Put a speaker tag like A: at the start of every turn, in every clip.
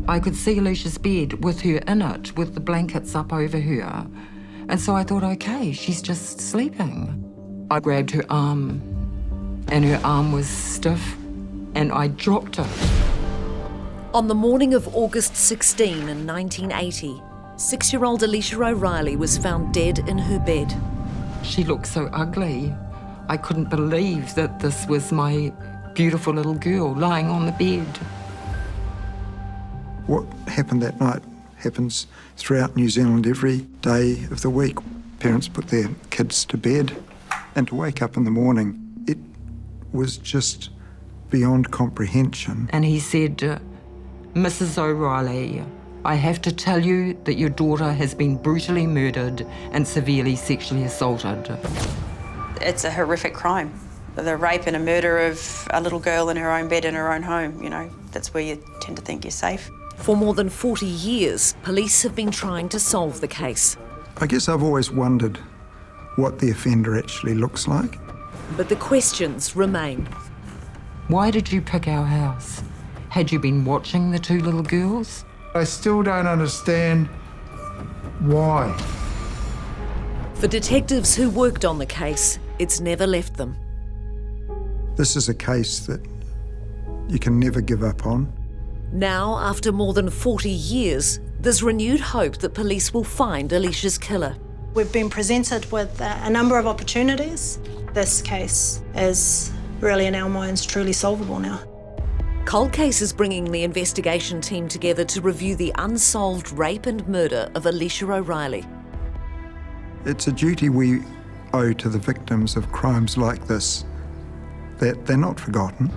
A: I could see Alicia's bed with her in it, with the blankets up over her. And so I thought, okay, she's just sleeping. I grabbed her arm, and her arm was stiff, and I dropped it.
B: On the morning of August 16 in 1980, 6-year-old Alicia O'Reilly was found dead in her bed.
A: She looked so ugly. I couldn't believe that this was my beautiful little girl lying on the bed.
C: What happened that night happens throughout New Zealand every day of the week. Parents put their kids to bed, and to wake up in the morning, it was just beyond comprehension.
A: And he said, Mrs. O'Reilly, I have to tell you that your daughter has been brutally murdered and severely sexually assaulted.
D: It's a horrific crime. The rape and a murder of a little girl in her own bed in her own home, you know, that's where you tend to think you're safe.
B: For more than 40 years, police have been trying to solve the case.
C: I guess I've always wondered what the offender actually looks like.
B: But the questions remain.
A: Why did you pick our house? Had you been watching the two little girls?
E: I still don't understand why.
B: For detectives who worked on the case, it's never left them.
C: This is a case that you can never give up on.
B: Now, after more than 40 years, there's renewed hope that police will find Alicia's killer.
F: We've been presented with a number of opportunities. This case is really, in our minds, truly solvable now.
B: Cold Case is bringing the investigation team together to review the unsolved rape and murder of Alicia O'Reilly.
C: It's a duty we owe to the victims of crimes like this, that they're not forgotten.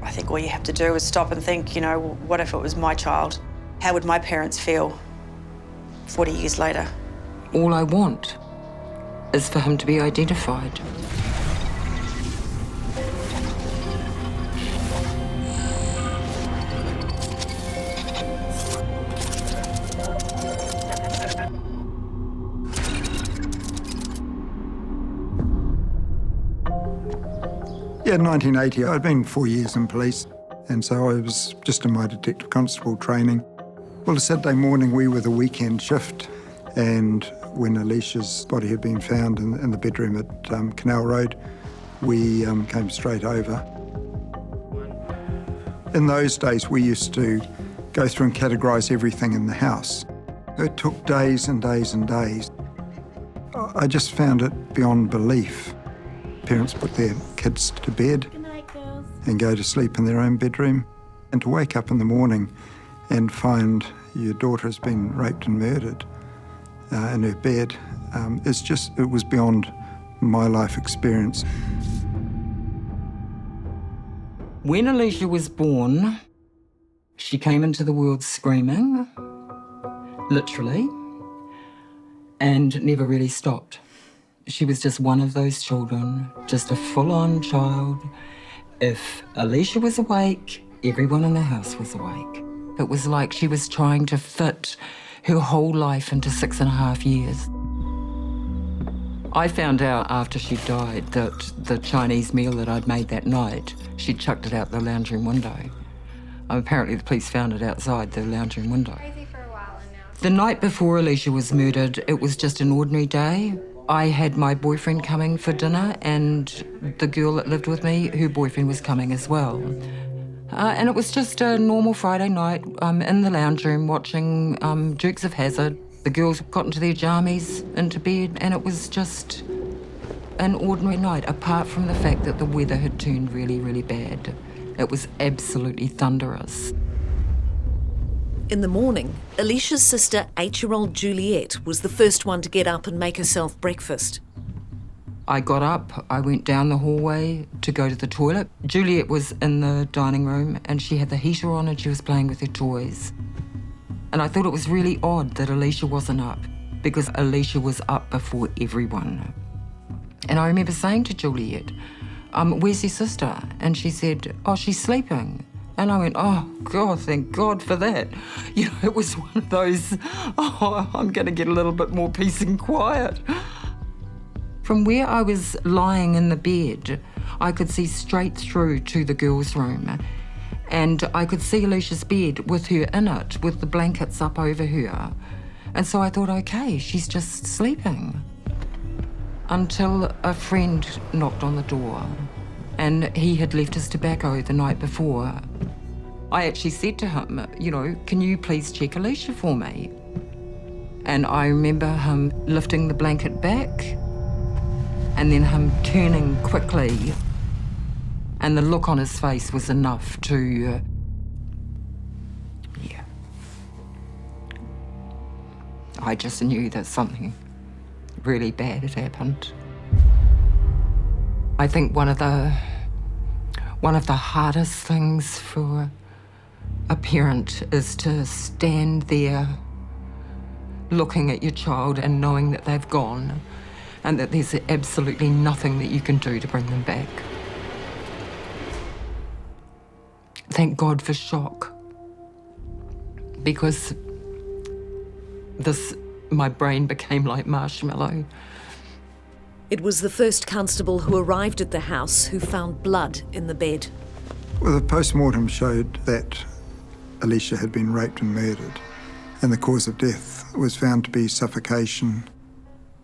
D: I think all you have to do is stop and think, you know, what if it was my child? How would my parents feel 40 years later?
A: All I want is for him to be identified.
C: Yeah, in 1980, I'd been 4 years in police, and so I was just in my detective constable training. Well, a Saturday morning, we were the weekend shift, and when Alicia's body had been found in the bedroom at Canal Road, we came straight over. In those days, we used to go through and categorise everything in the house. It took days and days and days. I just found it beyond belief. Parents put their kids to bed and go to sleep in their own bedroom, and to wake up in the morning and find your daughter has been raped and murdered in her bed, it was beyond my life experience.
A: When Alicia was born, she came into the world screaming, literally, and never really stopped. She was just one of those children, just a full-on child. If Alicia was awake, everyone in the house was awake. It was like she was trying to fit her whole life into 6.5 years. I found out after she died that the Chinese meal that I'd made that night, she'd chucked it out the lounge room window. Apparently the police found it outside the lounge room window. The night before Alicia was murdered, it was just an ordinary day. I had my boyfriend coming for dinner, and the girl that lived with me, her boyfriend was coming as well. And it was just a normal Friday night in the lounge room watching Dukes of Hazzard. The girls got into their jammies, into bed, and it was just an ordinary night, apart from the fact that the weather had turned really, really bad. It was absolutely thunderous.
B: In the morning, Alicia's sister, 8-year-old Juliet, was the first one to get up and make herself breakfast.
A: I got up, I went down the hallway to go to the toilet. Juliet was in the dining room and she had the heater on and she was playing with her toys. And I thought it was really odd that Alicia wasn't up, because Alicia was up before everyone. And I remember saying to Juliet, where's your sister? And she said, oh, she's sleeping. And I went, oh, God, thank God for that. You know, it was one of those, oh, I'm going to get a little bit more peace and quiet. From where I was lying in the bed, I could see straight through to the girls' room. And I could see Alicia's bed with her in it, with the blankets up over her. And so I thought, okay, she's just sleeping. Until a friend knocked on the door, and he had left his tobacco the night before. I actually said to him, you know, can you please check Alicia for me? And I remember him lifting the blanket back and then him turning quickly, and the look on his face was enough to, I just knew that something really bad had happened. I think one of the hardest things for a parent is to stand there looking at your child and knowing that they've gone and that there's absolutely nothing that you can do to bring them back. Thank God for shock, because my brain became like marshmallow.
B: It was the first constable who arrived at the house who found blood in the bed.
C: Well, the post-mortem showed that Alicia had been raped and murdered, and the cause of death was found to be suffocation.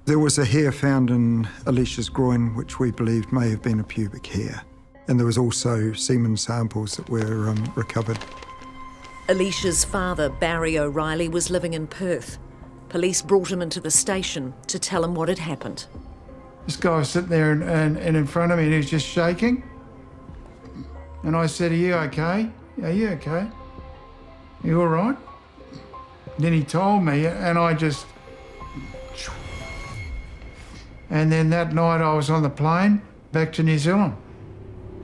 C: There was a hair found in Alicia's groin, which we believed may have been a pubic hair, and there was also semen samples that were recovered.
B: Alicia's father, Barry O'Reilly, was living in Perth. Police brought him into the station to tell him what had happened.
E: This guy was sitting there and in front of me and he was just shaking. And I said, are you okay? Are you okay? Are you all right? Then he told me and I just... And then that night I was on the plane back to New Zealand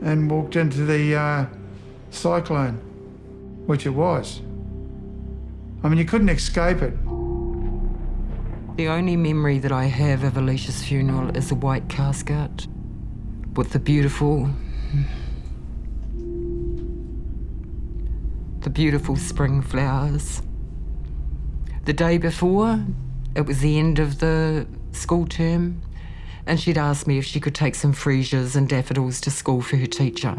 E: and walked into the cyclone, which it was. I mean, you couldn't escape it.
A: The only memory that I have of Alicia's funeral is a white casket with the beautiful spring flowers. The day before, it was the end of the school term, and she'd asked me if she could take some freesias and daffodils to school for her teacher.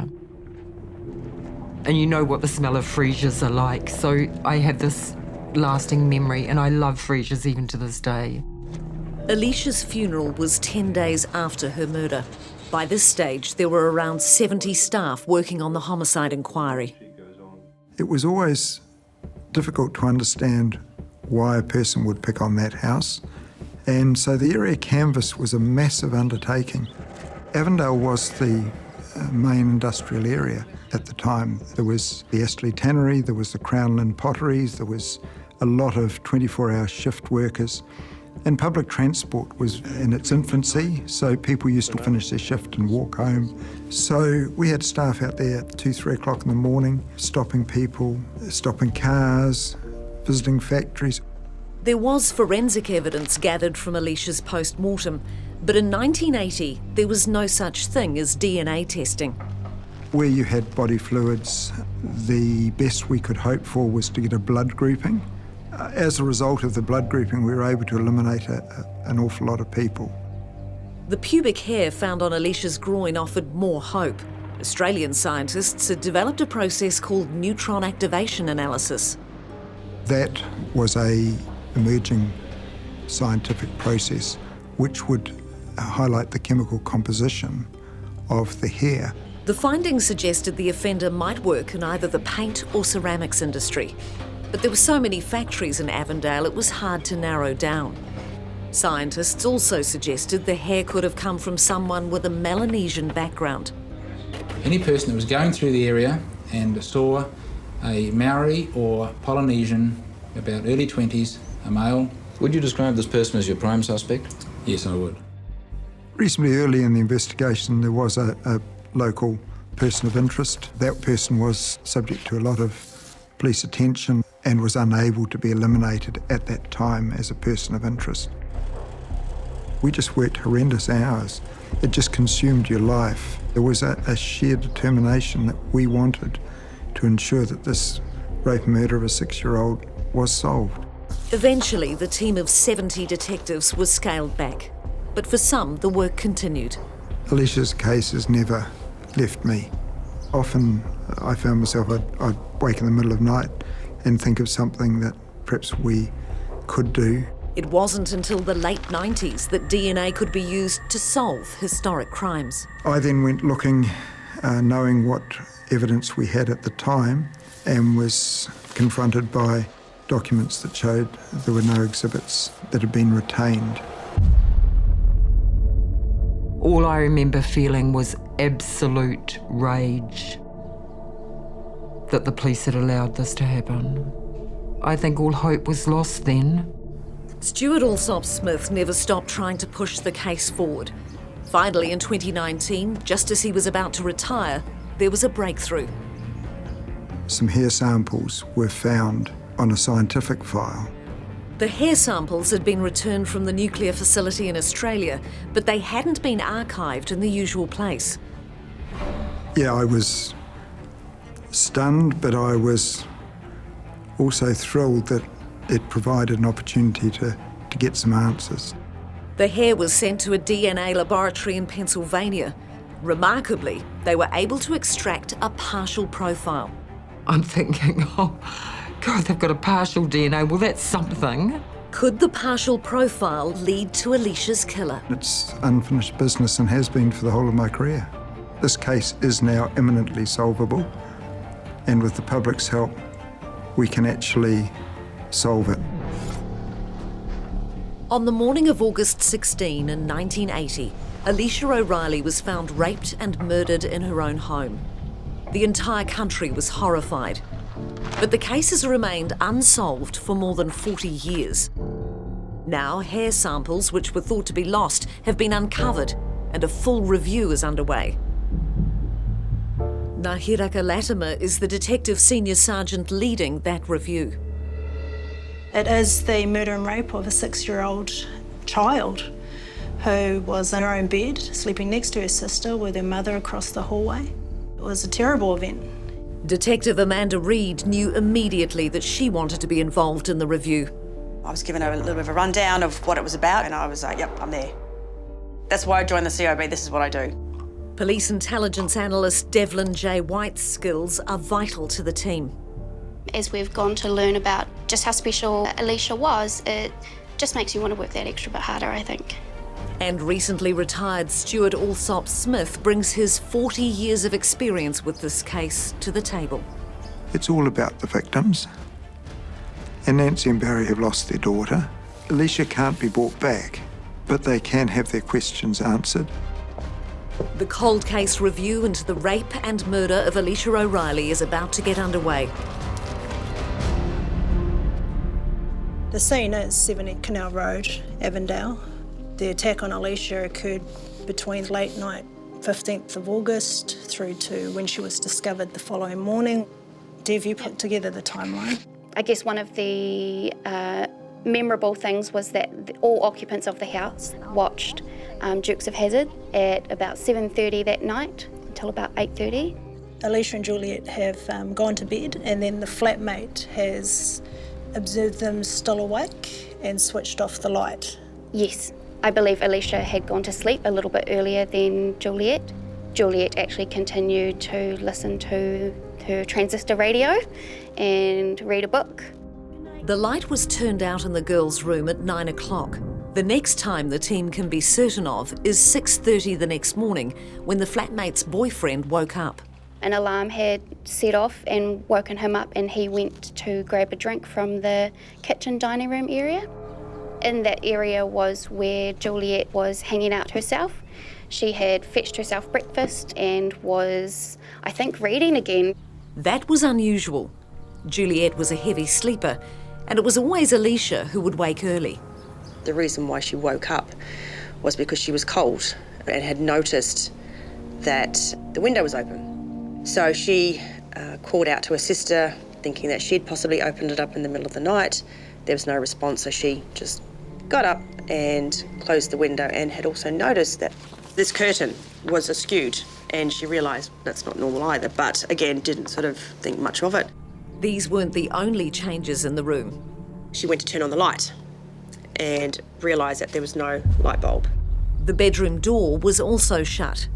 A: And you know what the smell of freesias are like, so I have this lasting memory, and I love freesias even to this day.
B: Alicia's funeral was 10 days after her murder. By this stage, there were around 70 staff working on the homicide inquiry.
C: It was always difficult to understand why a person would pick on that house, and so the area canvass was a massive undertaking. Avondale was the main industrial area at the time. There was the Astley Tannery, there was the Crown Lynn Potteries, there was a lot of 24-hour shift workers, and public transport was in its infancy, so people used to finish their shift and walk home. So we had staff out there at 2, 3 o'clock in the morning, stopping people, stopping cars, visiting factories.
B: There was forensic evidence gathered from Alicia's post-mortem, but in 1980 there was no such thing as DNA testing.
C: Where you had body fluids, the best we could hope for was to get a blood grouping. As a result of the blood grouping, we were able to eliminate an awful lot of people.
B: The pubic hair found on Alicia's groin offered more hope. Australian scientists had developed a process called neutron activation analysis.
C: That was an emerging scientific process which would highlight the chemical composition of the hair.
B: The findings suggested the offender might work in either the paint or ceramics industry. But there were so many factories in Avondale, it was hard to narrow down. Scientists also suggested the hair could have come from someone with a Melanesian background.
G: Any person that was going through the area and saw a Maori or Polynesian, about early 20s, a male.
H: Would you describe this person as your prime suspect?
G: Yes, I would.
C: Reasonably early in the investigation, there was a local person of interest. That person was subject to a lot of police attention and was unable to be eliminated at that time as a person of interest. We just worked horrendous hours. It just consumed your life. There was a sheer determination that we wanted to ensure that this rape and murder of a 6-year-old was solved.
B: Eventually, the team of 70 detectives was scaled back. But for some, the work continued.
C: Alicia's case has never left me. Often I found myself, I'd wake in the middle of the night and think of something that perhaps we could do.
B: It wasn't until the late 90s that DNA could be used to solve historic crimes.
C: I then went looking, knowing what evidence we had at the time, and was confronted by documents that showed there were no exhibits that had been retained.
A: All I remember feeling was absolute rage that the police had allowed this to happen. I think all hope was lost then.
B: Stuart Alsop-Smith never stopped trying to push the case forward. Finally, in 2019, just as he was about to retire, there was a breakthrough.
C: Some hair samples were found on a scientific file.
B: The hair samples had been returned from the nuclear facility in Australia, but they hadn't been archived in the usual place.
C: Yeah, I was stunned, but I was also thrilled that it provided an opportunity to get some answers.
B: The hair was sent to a DNA laboratory in Pennsylvania. Remarkably, they were able to extract a partial profile.
A: I'm thinking, oh, God, they've got a partial DNA. Well, that's something.
B: Could the partial profile lead to Alicia's killer?
C: It's unfinished business and has been for the whole of my career. This case is now imminently solvable, and with the public's help, we can actually solve it.
B: On the morning of August 16 in 1980, Alicia O'Reilly was found raped and murdered in her own home. The entire country was horrified. But the case has remained unsolved for more than 40 years. Now, hair samples, which were thought to be lost, have been uncovered, and a full review is underway. Nahiraka Latimer is the detective senior sergeant leading that review.
F: It is the murder and rape of a 6-year-old child who was in her own bed, sleeping next to her sister with her mother across the hallway. It was a terrible event.
B: Detective Amanda Reid knew immediately that she wanted to be involved in the review.
D: I was given a little bit of a rundown of what it was about, and I was like, yep, I'm there. That's why I joined the COB, this is what I do.
B: Police intelligence analyst Devlin J. White's skills are vital to the team.
I: As we've gone to learn about just how special Alicia was, it just makes you want to work that extra bit harder, I think.
B: And recently retired Stuart Alsop-Smith brings his 40 years of experience with this case to the table.
C: It's all about the victims. And Nancy and Barry have lost their daughter. Alicia can't be brought back, but they can have their questions answered.
B: The cold case review into the rape and murder of Alicia O'Reilly is about to get underway.
F: The scene is 70 Canal Road, Avondale. The attack on Alicia occurred between late night 15th of August through to when she was discovered the following morning. Dev, you put together the timeline.
I: I guess one of the memorable things was that all occupants of the house watched Dukes of Hazzard at about 7:30 that night until about 8:30.
F: Alicia and Juliet have gone to bed, and then the flatmate has observed them still awake and switched off the light.
I: Yes, I believe Alicia had gone to sleep a little bit earlier than Juliet. Juliet actually continued to listen to her transistor radio and read a book.
B: The light was turned out in the girls' room at 9 o'clock. The next time the team can be certain of is 6:30 the next morning, when the flatmate's boyfriend woke up.
I: An alarm had set off and woken him up, and he went to grab a drink from the kitchen dining room area. In that area was where Juliet was hanging out herself. She had fetched herself breakfast and was, I think, reading again.
B: That was unusual. Juliet was a heavy sleeper, and it was always Alicia who would wake early.
J: The reason why she woke up was because she was cold and had noticed that the window was open. So she called out to her sister, thinking that she'd possibly opened it up in the middle of the night. There was no response, so she just got up and closed the window, and had also noticed that this curtain was askewed, and she realised that's not normal either, but again, didn't sort of think much of it.
B: These weren't the only changes in the room.
J: She went to turn on the light and realised that there was no light bulb.
B: The bedroom door was also shut.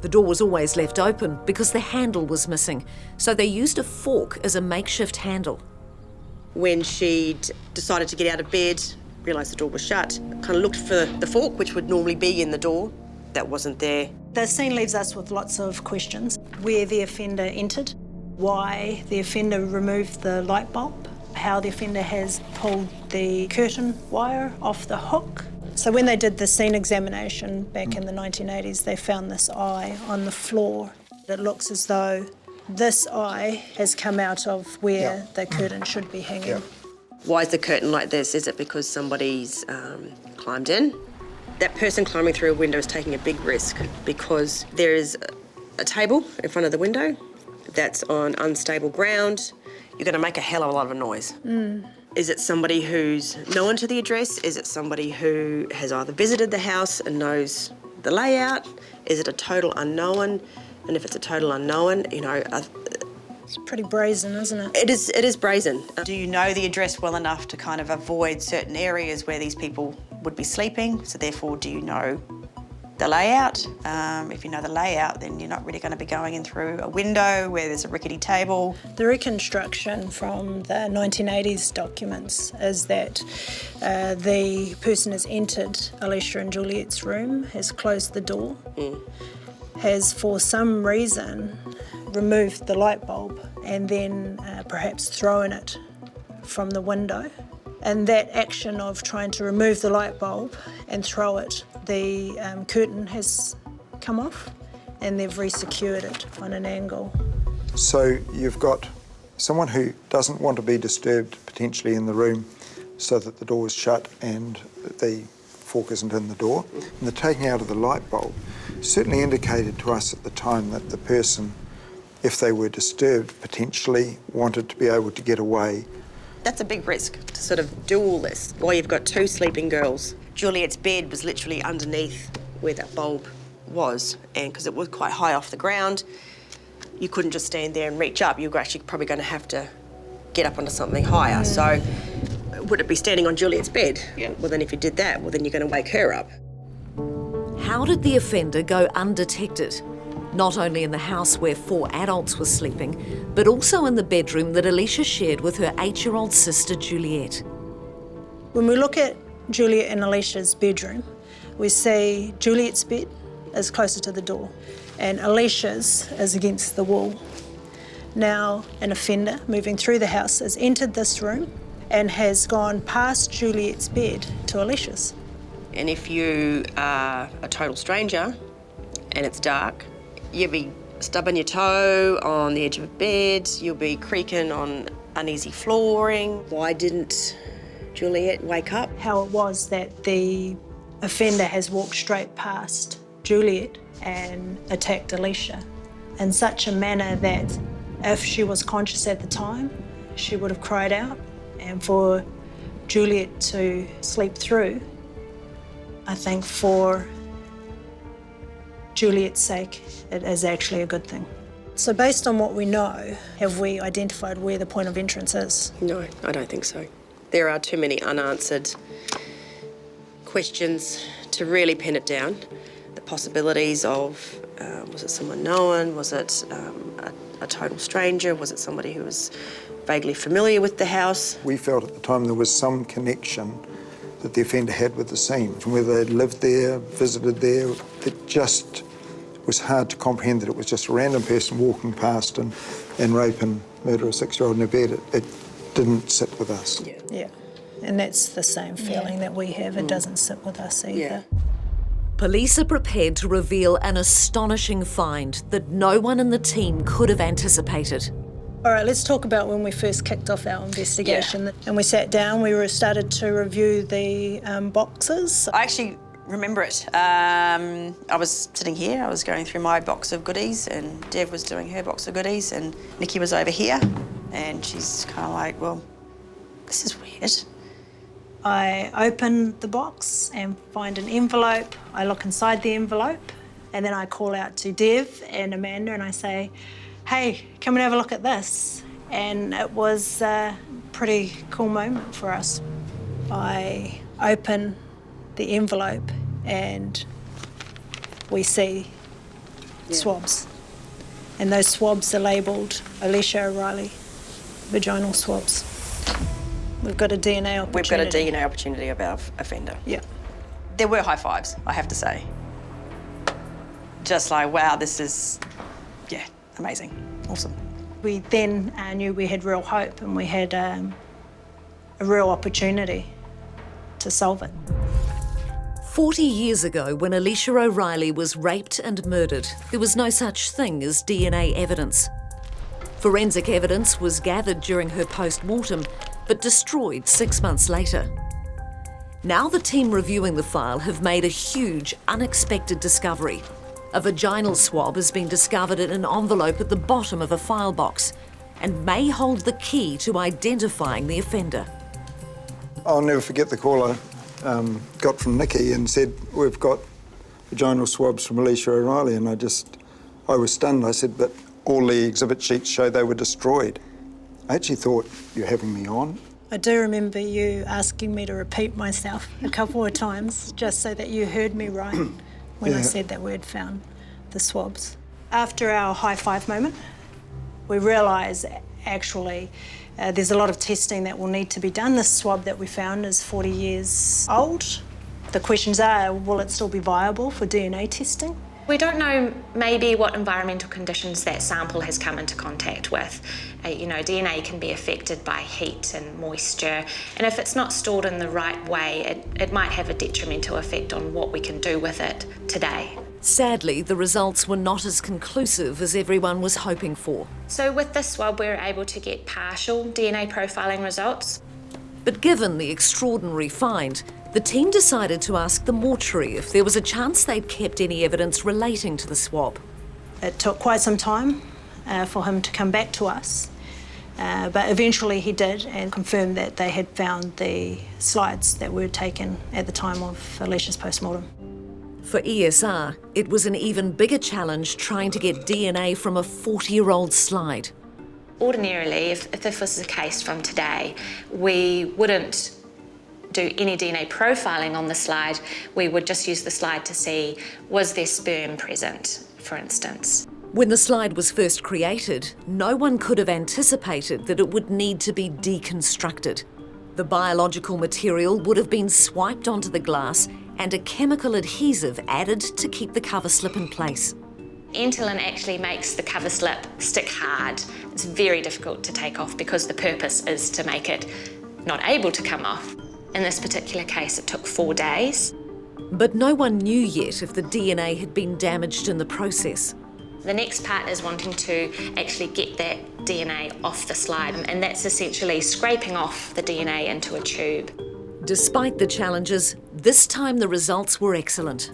B: The door was always left open because the handle was missing, so they used a fork as a makeshift handle.
J: When she'd decided to get out of bed, realised the door was shut, kind of looked for the fork, which would normally be in the door. That wasn't there.
F: The scene leaves us with lots of questions. Where the offender entered, why the offender removed the light bulb, how the offender has pulled the curtain wire off the hook. So when they did the scene examination back in the 1980s, they found this eye on the floor. It looks as though this eye has come out of where the curtain should be hanging.
J: Why is the curtain like this? Is it because somebody's climbed in? That person climbing through a window is taking a big risk because there is a table in front of the window that's on unstable ground. You're going to make a hell of a lot of noise. Is it somebody who's known to the address? Is it somebody who has either visited the house and knows the layout? Is it a total unknown? And if it's a total unknown, you know...
F: It's pretty brazen, isn't it?
J: It is brazen.
D: Do you know the address well enough to kind of avoid certain areas where these people would be sleeping? So therefore, do you know the layout? If you know the layout, then you're not really going to be going in through a window where there's a rickety table.
F: The reconstruction from the 1980s documents is that the person has entered Alicia and Juliet's room, has closed the door, has for some reason removed the light bulb and then perhaps thrown it from the window. And that action of trying to remove the light bulb and throw it, the curtain has come off and they've resecured it on an angle.
C: So you've got someone who doesn't want to be disturbed potentially in the room so that the door is shut and the fork isn't in the door. And the taking out of the light bulb certainly indicated to us at the time that the person, if they were disturbed, potentially wanted to be able to get away.
J: That's a big risk to sort of do all this while you've got two sleeping girls. Juliet's bed was literally underneath where that bulb was, and because it was quite high off the ground, you couldn't just stand there and reach up. You were actually probably going to have to get up onto something higher. So would it be standing on Juliet's bed? Yeah. Well, then if you did that, well, then you're going to wake her up.
B: How did the offender go undetected? Not only in the house where 4 adults were sleeping, but also in the bedroom that Alicia shared with her 8-year-old sister, Juliet.
F: When we look at Juliet and Alicia's bedroom, we see Juliet's bed is closer to the door and Alicia's is against the wall. Now, an offender moving through the house has entered this room and has gone past Juliet's bed to Alicia's.
J: And if you are a total stranger and it's dark, you'll be stubbing your toe on the edge of a bed, you'll be creaking on uneasy flooring. Why didn't Juliet wake up?
F: How it was that the offender has walked straight past Juliet and attacked Alicia in such a manner that if she was conscious at the time, she would have cried out. And for Juliet to sleep through, I think for Juliet's sake, it is actually a good thing. So based on what we know, have we identified where the point of entrance is?
J: No, I don't think so. There are too many unanswered questions to really pin it down. The possibilities of, was it someone known? Was it a total stranger? Was it somebody who was vaguely familiar with the house?
C: We felt at the time there was some connection that the offender had with the scene. Whether they'd lived there, visited there, it just was hard to comprehend that it was just a random person walking past and rape and murder a 6-year-old in her bed. It didn't sit with us.
F: Yeah, and that's the same feeling that we have. It doesn't sit with us either.
J: Yeah.
B: Police are prepared to reveal an astonishing find that no one in the team could have anticipated.
F: All right, let's talk about when we first kicked off our investigation. And we sat down, we started to review the boxes.
D: I actually remember it. I was sitting here, I was going through my box of goodies and Dev was doing her box of goodies and Nikki was over here and she's kind of like, well, this is weird.
F: I open the box and find an envelope. I look inside the envelope and then I call out to Dev and Amanda and I say, hey, come and have a look at this. And it was a pretty cool moment for us. I open the envelope and we see swabs. And those swabs are labelled Alicia O'Reilly, vaginal swabs. We've got a DNA opportunity.
J: We've got a DNA opportunity of our offender.
F: Yeah.
D: There were high fives, I have to say. Just like, wow, this is, yeah, amazing, awesome.
F: We then knew we had real hope and we had a real opportunity to solve it.
B: 40 years ago, when Alicia O'Reilly was raped and murdered, there was no such thing as DNA evidence. Forensic evidence was gathered during her post-mortem, but destroyed 6 months later. Now the team reviewing the file have made a huge, unexpected discovery. A vaginal swab has been discovered in an envelope at the bottom of a file box and may hold the key to identifying the offender.
C: I'll never forget the call I got from Nikki and said, we've got vaginal swabs from Alicia O'Reilly, and I was stunned. I said, but all the exhibit sheets show they were destroyed. I actually thought, you're having me on?
F: I do remember you asking me to repeat myself a couple of times just so that you heard me right when I said that we had found the swabs. After our high five moment, we realised actually there's a lot of testing that will need to be done. This swab that we found is 40 years old. The questions are, will it still be viable for DNA testing?
K: We don't know maybe what environmental conditions that sample has come into contact with. DNA can be affected by heat and moisture, and if it's not stored in the right way, it might have a detrimental effect on what we can do with it today.
B: Sadly, the results were not as conclusive as everyone was hoping for.
K: So with this swab, we were able to get partial DNA profiling results.
B: But given the extraordinary find, the team decided to ask the mortuary if there was a chance they'd kept any evidence relating to the swab.
F: It took quite some time for him to come back to us, but eventually he did and confirmed that they had found the slides that were taken at the time of Alicia's postmortem.
B: For ESR, it was an even bigger challenge trying to get DNA from a 40-year-old slide.
K: Ordinarily, if this was the case from today, we wouldn't do any DNA profiling on the slide. We would just use the slide to see, was there sperm present, for instance.
B: When the slide was first created, no one could have anticipated that it would need to be deconstructed. The biological material would have been swiped onto the glass and a chemical adhesive added to keep the cover slip in place.
K: Entolin actually makes the cover slip stick hard. It's very difficult to take off because the purpose is to make it not able to come off. In this particular case, it took 4 days.
B: But no one knew yet if the DNA had been damaged in the process.
K: The next part is wanting to actually get that DNA off the slide, and that's essentially scraping off the DNA into a tube.
B: Despite the challenges, this time the results were excellent.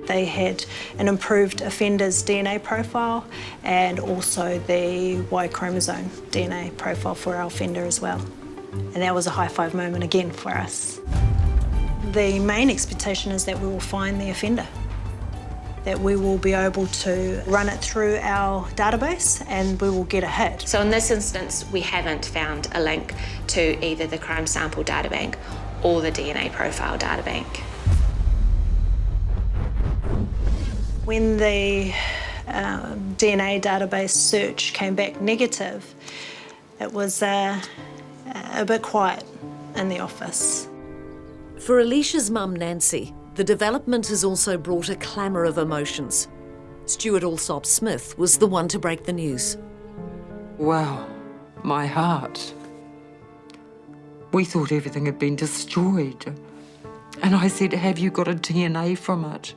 F: They had an improved offender's DNA profile and also the Y chromosome DNA profile for our offender as well. And that was a high five moment again for us. The main expectation is that we will find the offender, that we will be able to run it through our database and we will get a hit.
K: So in this instance, we haven't found a link to either the crime sample databank or the DNA profile databank.
F: When the DNA database search came back negative, it was a bit quiet in the office.
B: For Alicia's mum, Nancy, the development has also brought a clamour of emotions. Stuart Alsop-Smith was the one to break the news.
A: Wow, my heart. We thought everything had been destroyed. And I said, have you got a DNA from it?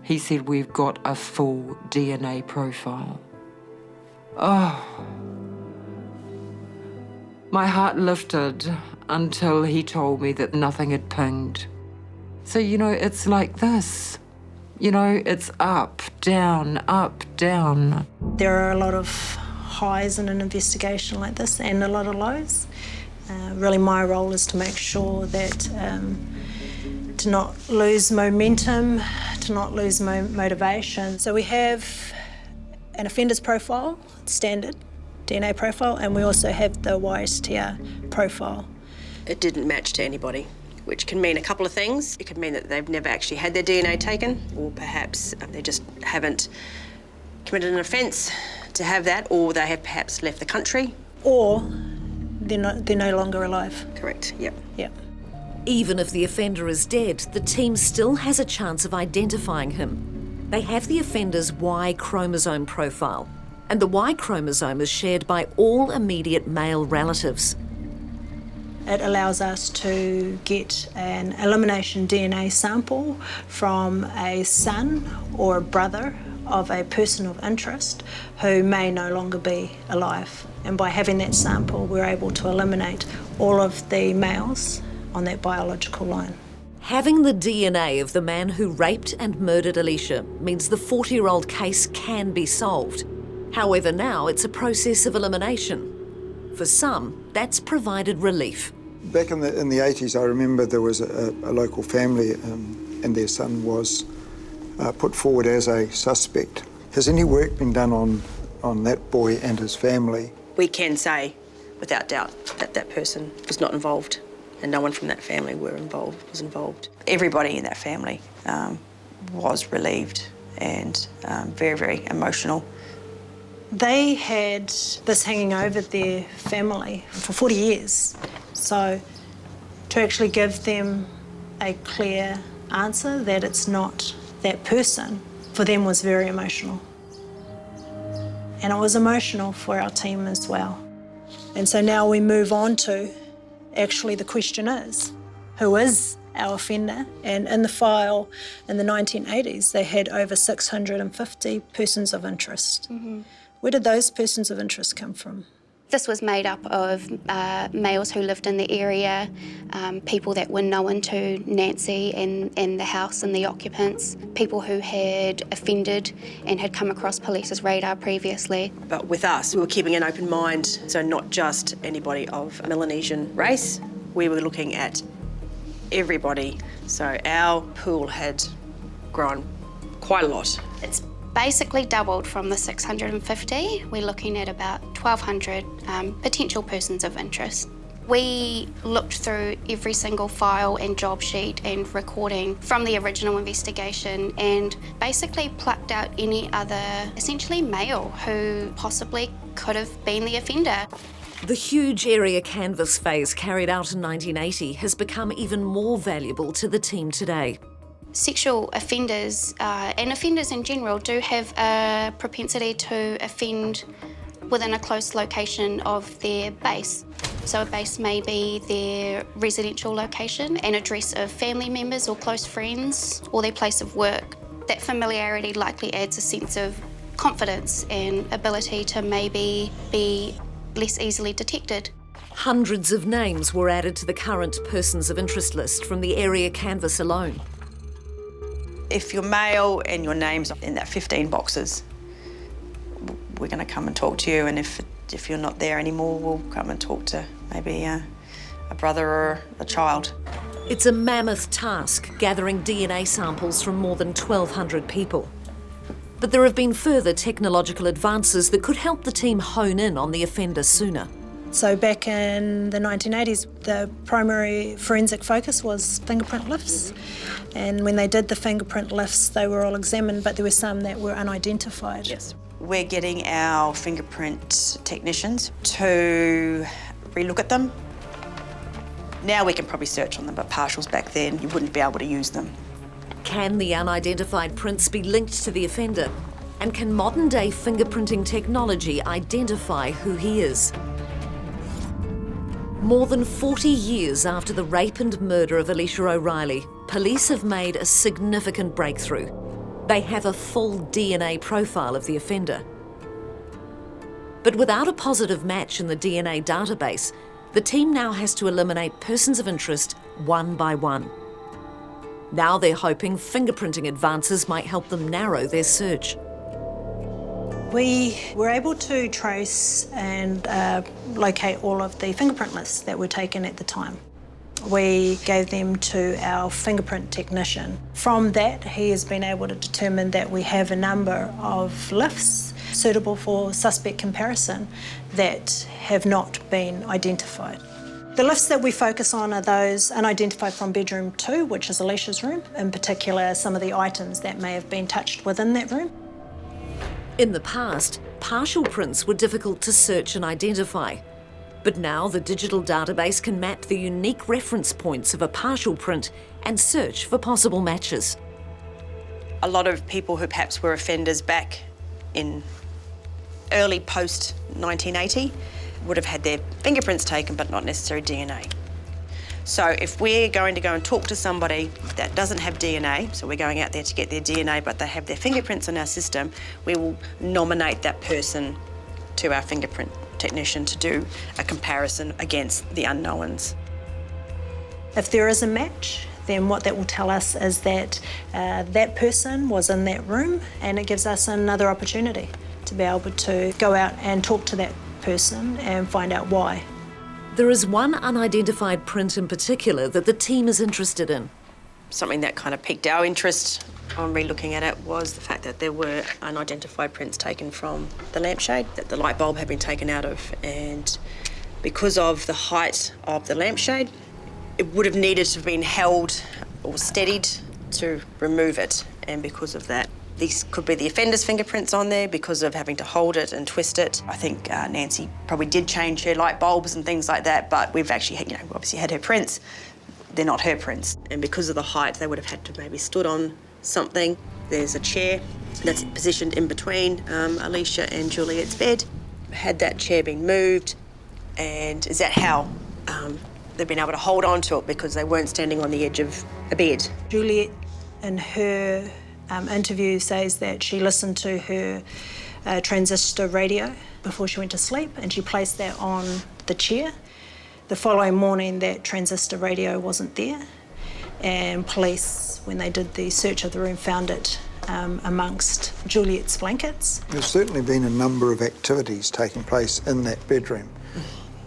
A: He said, we've got a full DNA profile. Oh. My heart lifted until he told me that nothing had pinged. So, it's like this. It's up, down, up, down.
F: There are a lot of highs in an investigation like this and a lot of lows. Really, my role is to make sure that to not lose momentum, to not lose motivation. So we have an offender's profile, standard DNA profile, and we also have the YSTR profile.
J: It didn't match to anybody, which can mean a couple of things. It could mean that they've never actually had their DNA taken, or perhaps they just haven't committed an offence to have that, or they have perhaps left the country.
F: Or they're no longer alive.
J: Correct, yep.
F: Yep.
B: Even if the offender is dead, the team still has a chance of identifying him. They have the offender's Y chromosome profile, and the Y chromosome is shared by all immediate male relatives.
F: It allows us to get an elimination DNA sample from a son or a brother of a person of interest who may no longer be alive. And by having that sample, we're able to eliminate all of the males on that biological line.
B: Having the DNA of the man who raped and murdered Alicia means the 40-year-old case can be solved. However, now it's a process of elimination. For some, that's provided relief.
C: Back in the 80s, I remember there was a local family and their son was put forward as a suspect. Has any work been done on that boy and his family?
J: We can say, without doubt, that that person was not involved, and no one from that family was involved.
D: Everybody in that family was relieved and very, very emotional.
F: They had this hanging over their family for 40 years. So to actually give them a clear answer that it's not that person, for them was very emotional. And it was emotional for our team as well. And so now we move on to, actually the question is, who is our offender? And in the file in the 1980s, they had over 650 persons of interest. Mm-hmm. Where did those persons of interest come from?
I: This was made up of males who lived in the area, people that were known to Nancy and the house and the occupants, people who had offended and had come across police's radar previously.
J: But with us, we were keeping an open mind, so not just anybody of Melanesian race, we were looking at everybody. So our pool had grown quite a lot.
I: It's basically doubled from the 650. We're looking at about 1,200 potential persons of interest. We looked through every single file and job sheet and recording from the original investigation and basically plucked out any other, essentially male, who possibly could have been the offender.
B: The huge area canvass phase carried out in 1980 has become even more valuable to the team today.
I: Sexual offenders and offenders in general do have a propensity to offend within a close location of their base. So a base may be their residential location, an address of family members or close friends, or their place of work. That familiarity likely adds a sense of confidence and ability to maybe be less easily detected.
B: Hundreds of names were added to the current persons of interest list from the area canvass alone.
D: If you're male and your name's in that 15 boxes, we're going to come and talk to you, and if you're not there anymore, we'll come and talk to maybe a brother or a child.
B: It's a mammoth task, gathering DNA samples from more than 1,200 people. But there have been further technological advances that could help the team hone in on the offender sooner.
F: So back in the 1980s, the primary forensic focus was fingerprint lifts. And when they did the fingerprint lifts, they were all examined, but there were some that were unidentified.
D: Yes. We're getting our fingerprint technicians to relook at them. Now we can probably search on them, but partials back then, you wouldn't be able to use them.
B: Can the unidentified prints be linked to the offender? And can modern-day fingerprinting technology identify who he is? More than 40 years after the rape and murder of Alicia O'Reilly, police have made a significant breakthrough. They have a full DNA profile of the offender. But without a positive match in the DNA database, the team now has to eliminate persons of interest one by one. Now they're hoping fingerprinting advances might help them narrow their search.
F: We were able to trace and locate all of the fingerprint lists that were taken at the time. We gave them to our fingerprint technician. From that, he has been able to determine that we have a number of lifts suitable for suspect comparison that have not been identified. The lifts that we focus on are those unidentified from bedroom 2, which is Alicia's room, in particular some of the items that may have been touched within that room.
B: In the past, partial prints were difficult to search and identify. But now the digital database can map the unique reference points of a partial print and search for possible matches.
D: A lot of people who perhaps were offenders back in early post-1980 would have had their fingerprints taken but not necessarily DNA. So if we're going to go and talk to somebody that doesn't have DNA, so we're going out there to get their DNA but they have their fingerprints on our system, we will nominate that person to our fingerprint technician to do a comparison against the unknowns.
F: If there is a match, then what that will tell us is that that person was in that room, and it gives us another opportunity to be able to go out and talk to that person and find out why.
B: There is one unidentified print in particular that the team is interested in.
D: Something that kind of piqued our interest on re-looking at it was the fact that there were unidentified prints taken from the lampshade that the light bulb had been taken out of, and because of the height of the lampshade, it would have needed to have been held or steadied to remove it, and because of that, these could be the offender's fingerprints on there because of having to hold it and twist it. I think Nancy probably did change her light bulbs and things like that, but we've actually, obviously had her prints. They're not her prints. And because of the height, they would have had to maybe stood on something. There's a chair that's positioned in between Alicia and Juliet's bed. Had that chair been moved, and is that how they've been able to hold on to it, because they weren't standing on the edge of a bed?
F: Juliet, in her interview, says that she listened to her transistor radio before she went to sleep, and she placed that on the chair. The following morning, that transistor radio wasn't there, and police, when they did the search of the room, found it amongst Juliet's blankets.
C: There's certainly been a number of activities taking place in that bedroom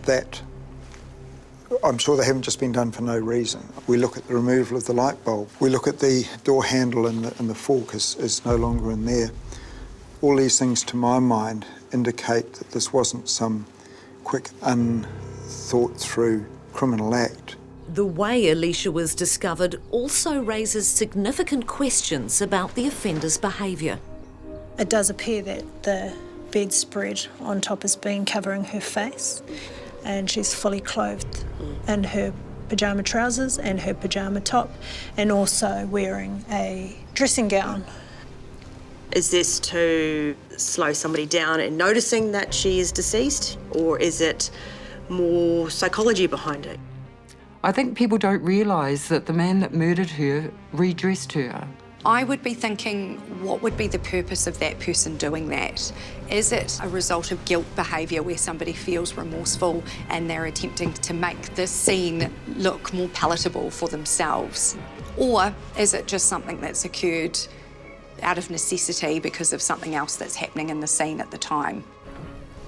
C: that I'm sure they haven't just been done for no reason. We look at the removal of the light bulb. We look at the door handle and the fork is no longer in there. All these things, to my mind, indicate that this wasn't some quick, unthought-through criminal act.
B: The way Alicia was discovered also raises significant questions about the offender's behaviour.
F: It does appear that the bedspread on top has been covering her face, and she's fully clothed in her pyjama trousers and her pyjama top, and also wearing a dressing gown.
D: Is this to slow somebody down in noticing that she is deceased, or is it more psychology behind it?
A: I think people don't realise that the man that murdered her redressed her.
L: I would be thinking, what would be the purpose of that person doing that? Is it a result of guilt behaviour where somebody feels remorseful and they're attempting to make this scene look more palatable for themselves? Or is it just something that's occurred out of necessity because of something else that's happening in the scene at the time?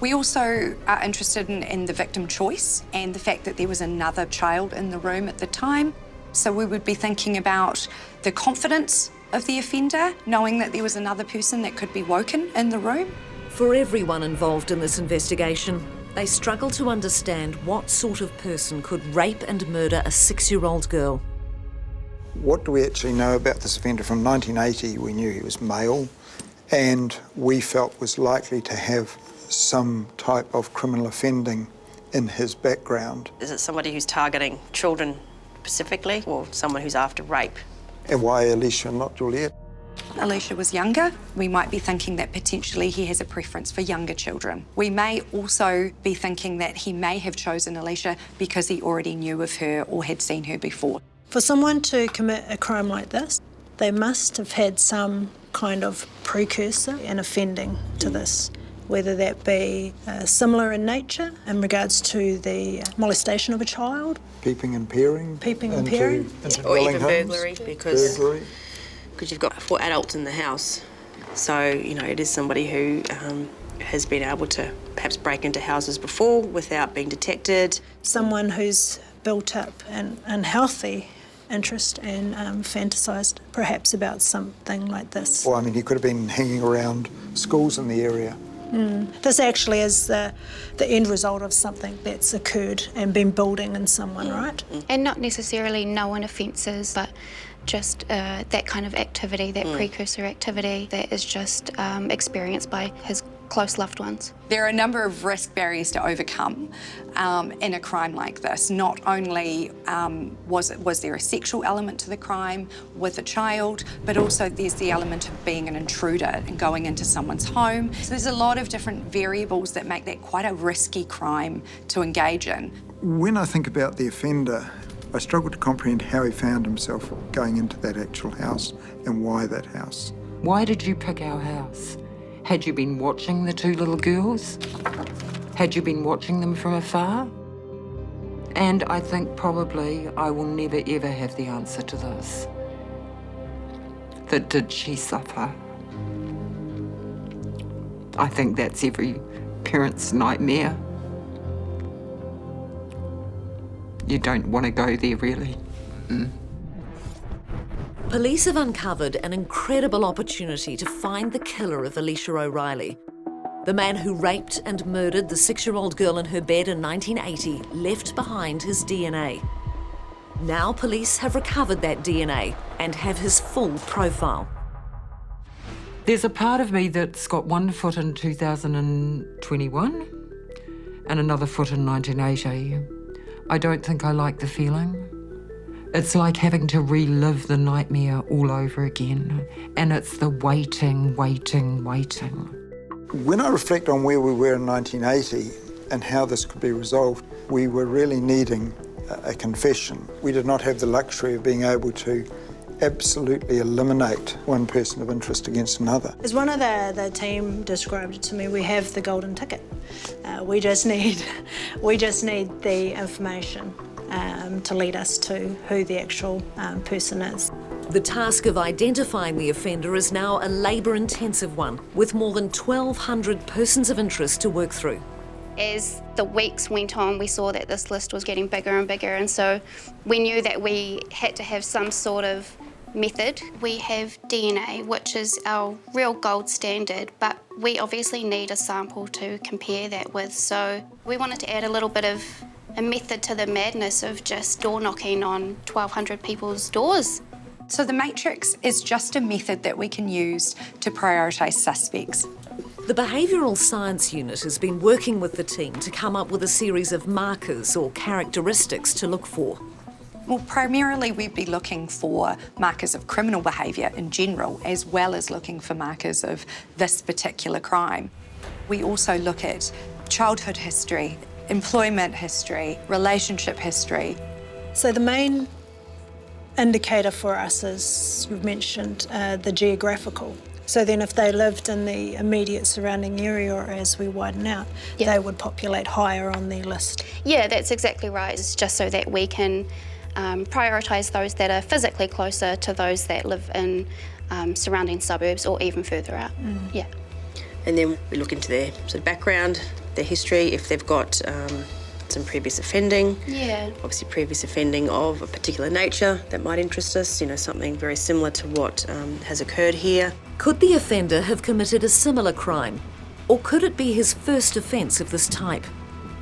L: We also are interested in the victim choice and the fact that there was another child in the room at the time. So we would be thinking about the confidence of the offender, knowing that there was another person that could be woken in the room.
B: For everyone involved in this investigation, they struggle to understand what sort of person could rape and murder a 6-year-old girl.
C: What do we actually know about this offender? From 1980, we knew he was male, and we felt was likely to have some type of criminal offending in his background.
D: Is it somebody who's targeting children specifically, or someone who's after rape?
C: And why Alicia, not Juliet?
L: Alicia was younger. We might be thinking that potentially he has a preference for younger children. We may also be thinking that he may have chosen Alicia because he already knew of her or had seen her before.
F: For someone to commit a crime like this, they must have had some kind of precursor and offending to this, whether that be similar in nature in regards to the molestation of a child.
C: Peeping and peering.
F: Peeping and peering.
D: Or even burglary, because you've got 4 adults in the house. So, it is somebody who has been able to perhaps break into houses before without being detected.
F: Someone who's built up an unhealthy interest and fantasised perhaps about something like this.
C: Well, he could have been hanging around schools in the area.
F: This actually is the end result of something that's occurred and been building in someone, right?
I: And not necessarily known offences, but just that kind of activity, that precursor activity that is just experienced by his close loved ones.
L: There are a number of risk barriers to overcome in a crime like this. Not only was there a sexual element to the crime with a child, but also there's the element of being an intruder and going into someone's home. So there's a lot of different variables that make that quite a risky crime to engage in.
C: When I think about the offender, I struggle to comprehend how he found himself going into that actual house and why that house.
A: Why did you pick our house? Had you been watching the two little girls? Had you been watching them from afar? And I think probably I will never ever have the answer to this. That did she suffer? I think that's every parent's nightmare. You don't want to go there, really.
B: Police have uncovered an incredible opportunity to find the killer of Alicia O'Reilly. The man who raped and murdered the 6-year-old girl in her bed in 1980 left behind his DNA. Now police have recovered that DNA and have his full profile.
A: There's a part of me that's got one foot in 2021 and another foot in 1980. I don't think I like the feeling. It's like having to relive the nightmare all over again. And it's the waiting.
C: When I reflect on where we were in 1980 and how this could be resolved, we were really needing a confession. We did not have the luxury of being able to absolutely eliminate one person of interest against another.
F: As one of the team described it to me, we have the golden ticket. We just need the information to lead us to who the actual person is.
B: The task of identifying the offender is now a labour-intensive one, with more than 1,200 persons of interest to work through.
I: As the weeks went on, we saw that this list was getting bigger and bigger, and so we knew that we had to have some sort of method. We have DNA, which is our real gold standard, but we obviously need a sample to compare that with, so we wanted to add a little bit of a method to the madness of just door knocking on 1,200 people's doors.
L: So the matrix is just a method that we can use to prioritise suspects.
B: The Behavioural Science Unit has been working with the team to come up with a series of markers or characteristics to look for.
L: Well, primarily we'd be looking for markers of criminal behaviour in general, as well as looking for markers of this particular crime. We also look at childhood history, employment history, relationship history.
F: So the main indicator for us is, we've mentioned, the geographical. So then if they lived in the immediate surrounding area, or as we widen out, they would populate higher on the list.
I: Yeah, that's exactly right. It's just so that we can prioritise those that are physically closer to those that live in surrounding suburbs or even further out. Yeah.
J: And then we look into their sort of background, their history, if they've got some previous offending.
I: Yeah.
J: Obviously previous offending of a particular nature that might interest us, you know, something very similar to what has occurred here.
B: Could the offender have committed a similar crime? Or could it be his first offence of this type?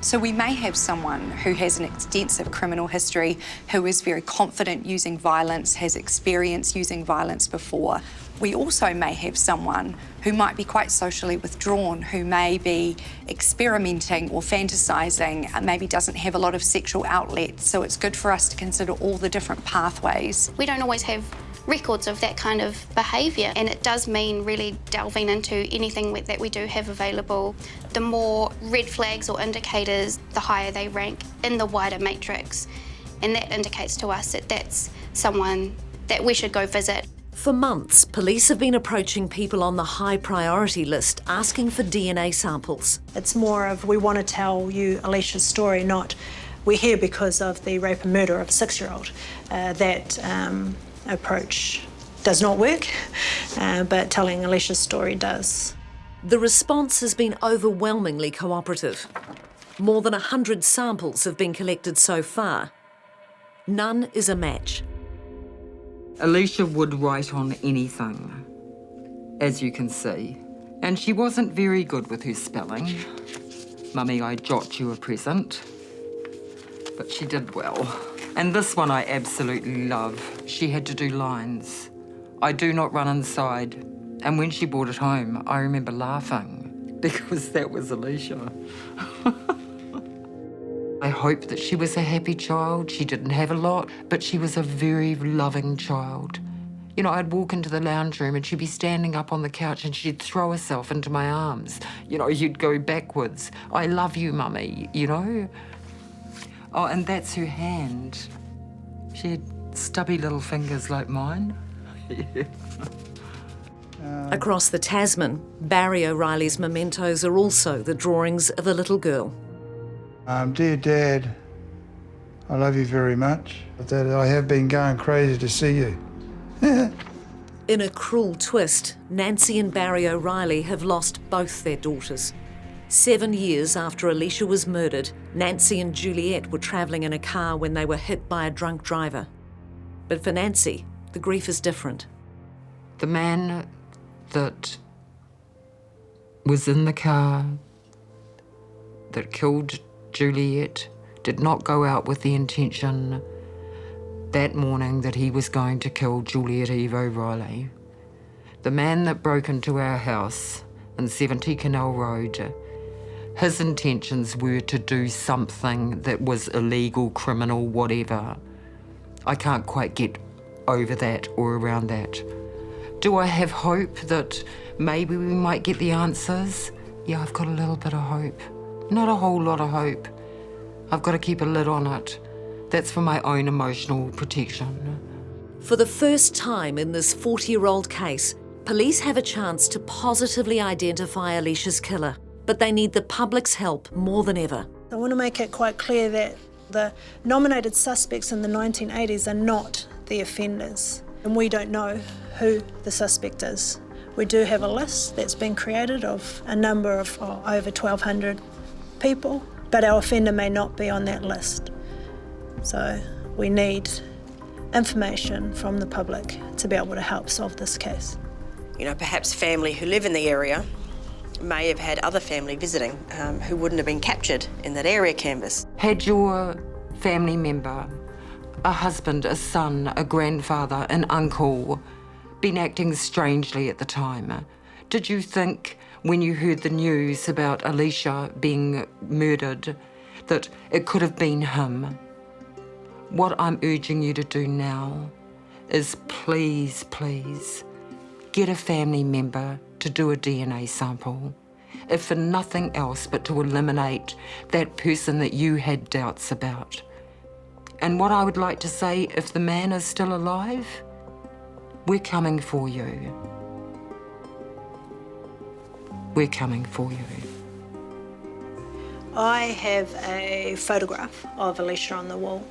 L: So we may have someone who has an extensive criminal history, who is very confident using violence, has experience using violence before. We also may have someone who might be quite socially withdrawn, who may be experimenting or fantasising, and maybe doesn't have a lot of sexual outlet. So it's good for us to consider all the different pathways.
I: We don't always have records of that kind of behaviour, and it does mean really delving into anything that we do have available. The more red flags or indicators, the higher they rank in the wider matrix, and that indicates to us that that's someone that we should go visit.
B: For months, police have been approaching people on the high priority list asking for DNA samples.
F: It's more of, we want to tell you Alicia's story, not we're here because of the rape and murder of a 6-year-old. That approach does not work, but telling Alicia's story does.
B: The response has been overwhelmingly cooperative. More than 100 samples have been collected so far. None is a match.
A: Alicia would write on anything, as you can see. And she wasn't very good with her spelling. Mummy, I jot you a present. but she did well. And this one I absolutely love. She had to do lines. I do not run inside. And when she brought it home, I remember laughing because that was Alicia. I hope that she was a happy child. She didn't have a lot, but she was a very loving child. You know, I'd walk into the lounge room and she'd be standing up on the couch and she'd throw herself into my arms. You know, you'd go backwards. I love you, Mummy, you know? Oh, and that's her hand. She had stubby little fingers like mine.
B: Across the Tasman, Barry O'Reilly's mementos are also the drawings of a little girl.
E: Dear Dad, I love you very much. That I have been going crazy to see you.
B: In a cruel twist, Nancy and Barry O'Reilly have lost both their daughters. 7 years after Alicia was murdered, Nancy and Juliet were travelling in a car when they were hit by a drunk driver. But for Nancy, the grief is different.
A: The man that was in the car that killed Juliet did not go out with the intention that morning that he was going to kill Juliet Eve O'Reilly. The man that broke into our house in 70 Canal Road, his intentions were to do something that was illegal, criminal, whatever. I can't quite get over that or around that. Do I have hope that maybe we might get the answers? Yeah, I've got a little bit of hope. Not a whole lot of hope. I've got to keep a lid on it. That's for my own emotional protection.
B: For the first time in this 40-year-old case, police have a chance to positively identify Alicia's killer, but they need the public's help more than ever.
F: I want to make it quite clear that the nominated suspects in the 1980s are not the offenders, and we don't know who the suspect is. We do have a list that's been created of a number of over 1,200 people, but our offender may not be on that list. So we need information from the public to be able to help solve this case.
J: You know, perhaps family who live in the area may have had other family visiting who wouldn't have been captured in that area canvas.
A: Had your family member, a husband, a son, a grandfather, an uncle, been acting strangely at the time? Did you think, when you heard the news about Alicia being murdered, that it could have been him? What I'm urging you to do now is please, please, get a family member to do a DNA sample, if for nothing else but to eliminate that person that you had doubts about. And what I would like to say, if the man is still alive, we're coming for you. We're coming for you.
F: I have a photograph of Alicia on the wall.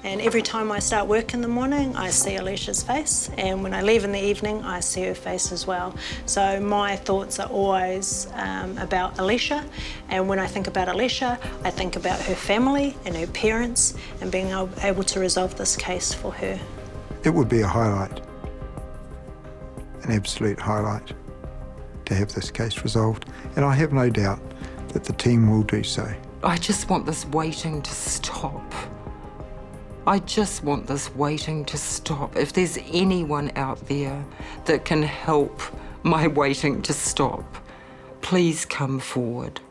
F: And every time I start work in the morning, I see Alicia's face. And when I leave in the evening, I see her face as well. So my thoughts are always about Alicia. And when I think about Alicia, I think about her family and her parents and being able to resolve this case for her.
C: It would be a highlight, an absolute highlight, to have this case resolved. And I have no doubt that the team will do so.
A: I just want this waiting to stop. I just want this waiting to stop. If there's anyone out there that can help my waiting to stop, please come forward.